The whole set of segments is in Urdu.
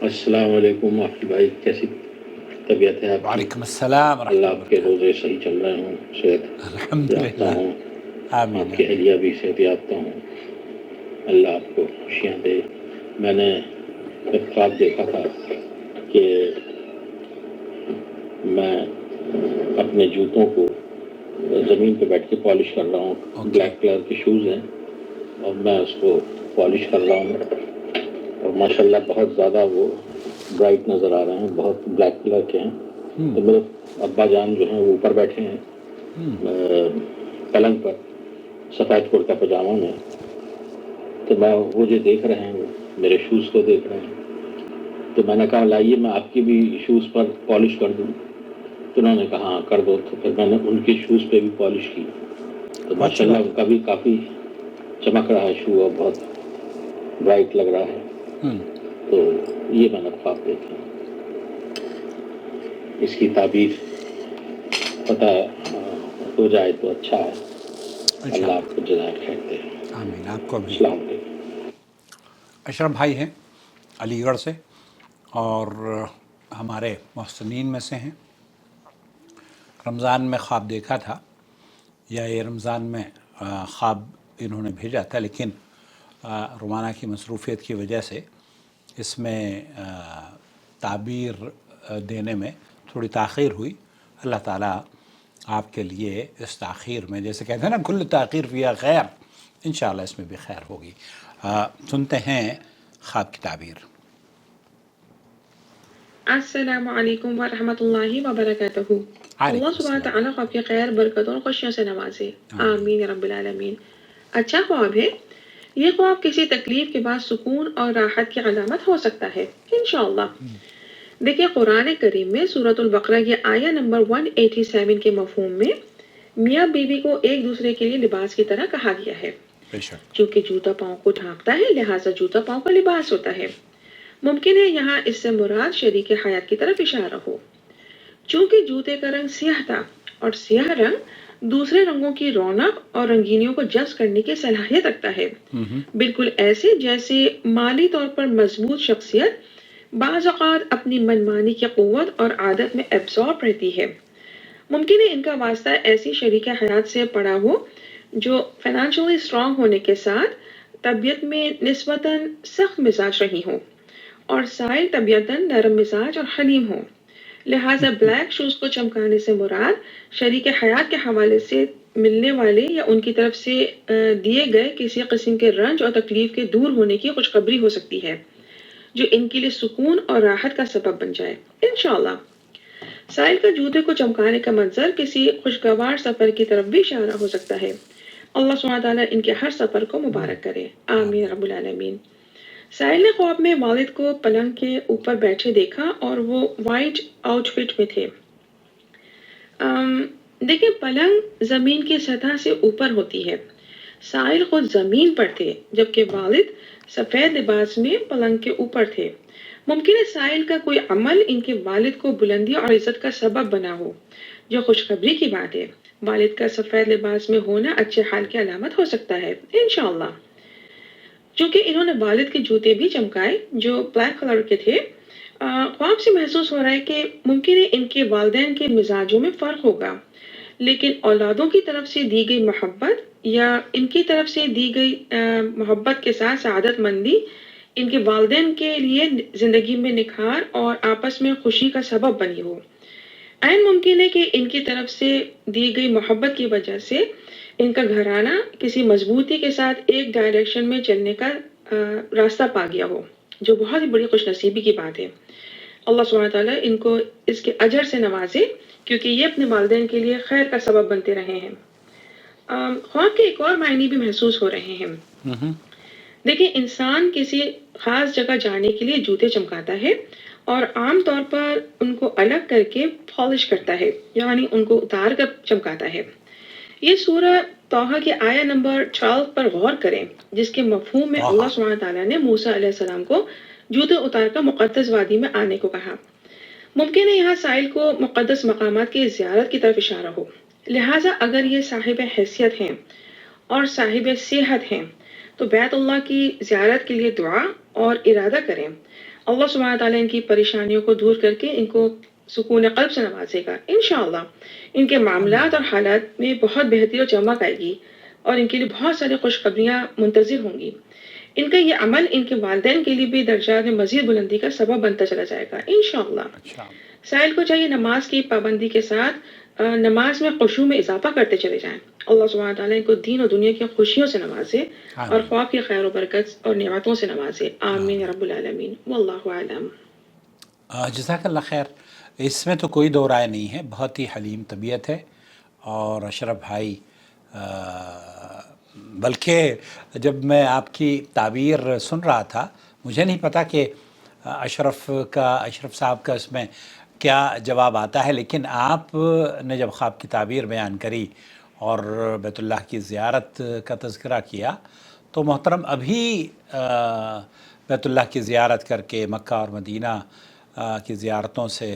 السلام علیکم عاقل بھائی، کیسی طبیعت ہے آپ کی؟ وعلیکم السلام ورحمۃ اللہ اللہ آپ کے وبرکاتہ۔ روزے صحیح چل رہے ہوں، صحت یافتہ الحمدللہ، ہوں، آمین آپ کی آمین۔ اہلیہ بھی صحت یافتہ ہوں، اللہ آپ کو خوشیاں دے۔ میں نے ایک خواب دیکھا تھا کہ میں اپنے جوتوں کو زمین پہ بیٹھ کے پالش کر رہا ہوں، اوکے، بلیک کلر کے شوز ہیں اور میں اس کو پالش کر رہا ہوں اور ماشاءاللہ بہت زیادہ وہ برائٹ نظر آ رہے ہیں، بہت بلیک کلر کے ہیں۔ تو میرے ابا جان جو ہیں وہ اوپر بیٹھے ہیں پلنگ پر سفید کرتا پاجامہ میں، تو میں وہ جو دیکھ رہے ہیں وہ میرے شوز کو دیکھ رہے ہیں، تو میں نے کہا لائیے میں آپ کی بھی شوز پر پالش کر دوں، تو انہوں نے کہا ہاں کر دو، تو پھر میں نے ان کے شوز پہ بھی پالش کی، تو بہت اچھی ماشاءاللہ بات ان کا بھی کافی چمک رہا ہے شو اور بہت برائٹ لگ رہا ہے۔ ہے۔ تو یہ میں نے خواب دیکھا، اس کی تعبیر پتہ ہو جائے تو اچھا ہے۔ اللہ انشاءاللہ، آپ کو جزائے خیر دے۔ آمین۔ آپ کو بھی۔ السلام علیکم۔ اشرف بھائی ہیں علی گڑھ سے اور ہمارے محسنین میں سے ہیں۔ رمضان میں خواب دیکھا تھا، یا یہ رمضان میں خواب انہوں نے بھیجا تھا، لیکن رومانہ کی مصروفیت کی وجہ سے اس میں تعبیر دینے میں تھوڑی تاخیر ہوئی۔ اللہ تعالیٰ آپ کے لیے اس تاخیر میں، جیسے کہتے ہیں نا کل تاخیر فیہا خیر، انشاءاللہ اس میں بھی خیر ہوگی۔ سنتے ہیں خواب کی تعبیر۔ السلام علیکم ورحمۃ اللہ وبرکاتہ۔ علیکم اللہ سبحانہ السلام۔ تعالیٰ کو آپ کی خیر، برکتوں اور خوشیوں سے نوازے، آمین۔ آمین یا رب العالمین۔ اچھا خواب ہے، یہ خواب کسی تکلیف کے بعد سکون اور راحت کی علامت ہو سکتا ہے انشاءاللہ۔ دیکھیں قرآن کریم میں سورۃ البقرہ کی آیہ نمبر 187 کے مفہوم میں میاں بیوی کو ایک دوسرے کے لیے لباس کی طرح کہا گیا ہے۔ بے شک۔ چونکہ جوتا پاؤں کو ڈھانپتا ہے لہٰذا جوتا پاؤں کا لباس ہوتا ہے۔ ممکن ہے یہاں اس سے مراد شریک حیات کی طرف اشارہ ہو، چونکہ جوتے کا رنگ سیاہ تھا اور سیاہ رنگ دوسرے رنگوں کی رونق اور رنگینیوں کو جذب کرنے کی صلاحیت رکھتا ہے، بالکل ایسے جیسے مالی طور پر مضبوط شخصیت بعض اوقات اپنی منمانی کی قوت اور عادت میں ایبزارب رہتی ہے۔ ممکن ہے ان کا واسطہ ایسی شریک حیات سے پڑا ہو جو فائنانشلی اسٹرانگ ہونے کے ساتھ طبیعت میں نسبتاً سخت مزاج رہی ہوں، اور سائل طبیعتاً نرم مزاج اور حلیم ہوں۔ لہٰذا بلیک شوز کو چمکانے سے مراد شریک حیات کے حوالے سے ملنے والے یا ان کی طرف سے دیے گئے کسی قسم کے رنج اور تکلیف کے دور ہونے کی خوشخبری ہو سکتی ہے، جو ان کے لیے سکون اور راحت کا سبب بن جائے انشاءاللہ۔ سائل کا جوتے کو چمکانے کا منظر کسی خوشگوار سفر کی طرف بھی اشارہ ہو سکتا ہے۔ اللہ سبحانہ تعالیٰ ان کے ہر سفر کو مبارک کرے، آمین رب العالمین۔ سائل نے خواب میں والد کو پلنگ کے اوپر بیٹھے دیکھا اور وہ وائٹ آؤٹ فٹ میں تھے۔ دیکھیں پلنگ زمین کی سطح سے اوپر ہوتی ہے، سائل خود زمین پر تھے جبکہ والد سفید لباس میں پلنگ کے اوپر تھے۔ ممکن ہے سائل کا کوئی عمل ان کے والد کو بلندی اور عزت کا سبب بنا ہو، جو خوشخبری کی بات ہے۔ والد کا سفید لباس میں ہونا اچھے حال کی علامت ہو سکتا ہے انشاءاللہ۔ چونکہ انہوں نے والد کے جوتے بھی چمکائے جو بلیک کلر کے تھے، خواب سے محسوس ہو رہا ہے کہ ممکن ہے ان کے والدین کے مزاجوں میں فرق ہوگا، لیکن اولادوں کی طرف سے دی گئی محبت یا ان کی طرف سے دی گئی محبت کے ساتھ سعادت مندی ان کے والدین کے لیے زندگی میں نکھار اور آپس میں خوشی کا سبب بنی ہو۔ عین ممکن ہے کہ ان کی طرف سے دی گئی محبت کی وجہ سے ان کا گھرانہ کسی مضبوطی کے ساتھ ایک ڈائریکشن میں چلنے کا راستہ پا گیا ہو، جو بہت ہی بڑی خوش نصیبی کی بات ہے۔ اللہ سبحانہ تعالیٰ ان کو اس کے اجر سے نوازے کیونکہ یہ اپنے والدین کے لیے خیر کا سبب بنتے رہے ہیں۔ خواب کے ایک اور معنی بھی محسوس ہو رہے ہیں۔ دیکھیں انسان کسی خاص جگہ جانے کے لیے جوتے چمکاتا ہے اور عام طور پر ان کو الگ کر کے پالش کرتا ہے، یعنی ان کو اتار کر چمکاتا ہے۔ یہ سورہ طٰہٰ کی آیہ نمبر 12 پر غور کریں، جس کے مفہوم میں اللہ سبحانہ تعالیٰ نے موسیٰ علیہ السلام کو جوتے اتار کر مقدس وادی میں آنے کو کہا۔ ممکن ہے یہاں سائل کو مقدس مقامات کی زیارت کی طرف اشارہ ہو، لہٰذا اگر یہ صاحب حیثیت ہیں اور صاحب صحت ہیں تو بیت اللہ کی زیارت کے لیے دعا اور ارادہ کریں۔ اللہ سبحانہ تعالیٰ ان کی پریشانیوں کو دور کر کے ان کو سکون قلب سے نوازے گا انشاءاللہ. ان کے معاملات اور حالات میں بہت بہتری اور چمک آئے گی اور ان کے لیے بہت ساری خوشخبریاں منتظر ہوں گی. ان کا یہ عمل ان کے والدین کے لیے بھی درجات میں مزید بلندی کا سبب بنتا چلا جائے گا انشاءاللہ. اچھا سائل کو چاہیے نماز کی پابندی کے ساتھ نماز میں خشوع میں اضافہ کرتے چلے جائیں. اللہ سبحانہ تعالیٰ ان کو دین اور دنیا کی خوشیوں سے نوازے اور خواب کی خیر و برکت اور نعمتوں سے نوازے. آمین رب العالمین واللہ اعلم. جزاک اللہ خیر. اس میں تو کوئی دو رائے نہیں ہے، بہت ہی حلیم طبیعت ہے. اور اشرف بھائی بلکہ جب میں آپ کی تعبیر سن رہا تھا مجھے نہیں پتا کہ اشرف صاحب کا اس میں کیا جواب آتا ہے، لیکن آپ نے جب خواب کی تعبیر بیان کری اور بیت اللہ کی زیارت کا تذکرہ کیا تو محترم ابھی بیت اللہ کی زیارت کر کے مکہ اور مدینہ کی زیارتوں سے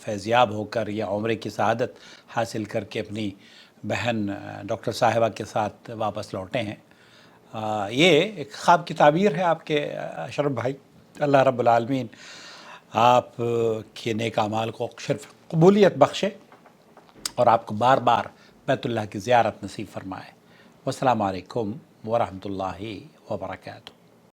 فیضیاب ہو کر یا عمرے کی سعادت حاصل کر کے اپنی بہن ڈاکٹر صاحبہ کے ساتھ واپس لوٹے ہیں. یہ ایک خواب کی تعبیر ہے آپ کے اشرف بھائی. اللہ رب العالمین آپ کے نیک اعمال کو صرف قبولیت بخشے اور آپ کو بار بار بیت اللہ کی زیارت نصیب فرمائے. والسلام علیکم ورحمۃ اللہ وبرکاتہ.